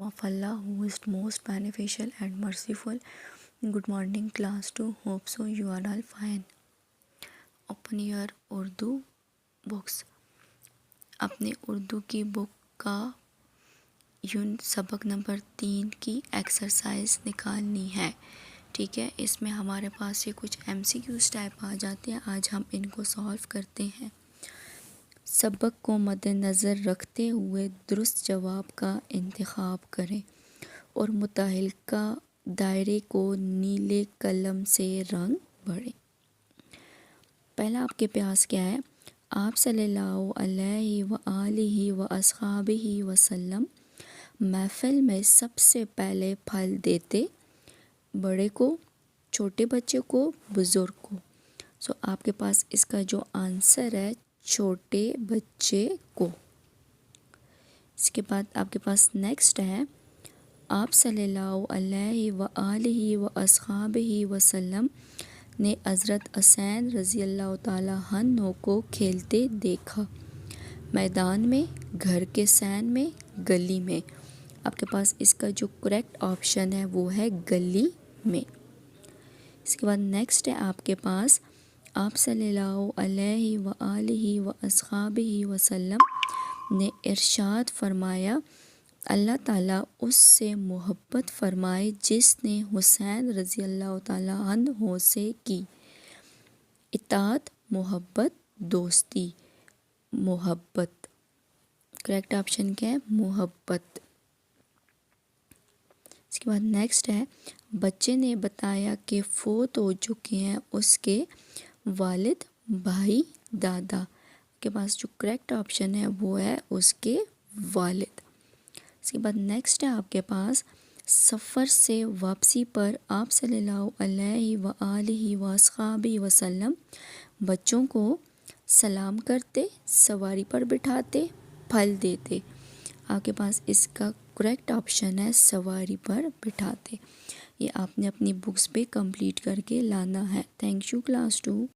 of Allah who is most beneficial and merciful. Good morning class 2. Hope so you are all fine. Open your Urdu books. अपने उर्दू की book का सबक number 3 की exercise निकालनी है. ठीक है, इसमें हमारे पास ये कुछ MCQs टाइप आ जाते हैं. आज हम इनको सॉल्व करते हैं. सबक को मद्देनज़र रखते हुए दुरुस्त जवाब का इंतखाब करें और मुतहल्का दायरे को नीले कलम से रंग भरें. पहला आपके पास क्या है? आप सल्लल्लाहु अलैहि व आलिहि व अस्हाबिहि वसल्लम महफिल में सबसे पहले फल देते, बड़े को, छोटे बच्चे को, बुज़ुर्ग को. सो आपके पास इसका जो आंसर है छोटे बच्चे को. इसके बाद आपके पास नेक्स्ट है, आप सल्लल्लाहु अलैहि व आलिहि व अस्हाबिहि वसल्लम ने हज़रत हुसैन रज़ी अल्लाह ताला अन्हु को खेलते देखा. मैदान में, घर के सैन में, गली में. आपके पास इसका जो करेक्ट ऑप्शन है वो है गली में. इसके बाद नेक्स्ट है आपके पास, आप सल्लल्लाहु अलैहि व आलिहि व अस्हाबिहि वसल्लम ने इरशाद फरमाया, अल्लाह ताला उससे मोहब्बत फरमाए जिसने हुसैन रज़ी अल्लाह ताला अन्हु से की. इताअत, मोहब्बत, दोस्ती. मोहब्बत करेक्ट ऑप्शन क्या है? मोहब्बत. इसके बाद नेक्स्ट है, बच्चे ने बताया कि फ़ौत हो चुके हैं उसके वालिद, भाई, दादा. के पास जो करेक्ट ऑप्शन है वो है उसके वालिद. इसके बाद नेक्स्ट है आपके पास, सफ़र से वापसी पर आप सल्लल्लाहु अलैहि व आलिहि व अस्हाबिहि वसल्लम बच्चों को सलाम करते, सवारी पर बिठाते, फल देते. आपके पास इसका करेक्ट ऑप्शन है सवारी पर बिठाते. ये आपने अपनी बुक्स पे कंप्लीट करके लाना है. Thank you class 2.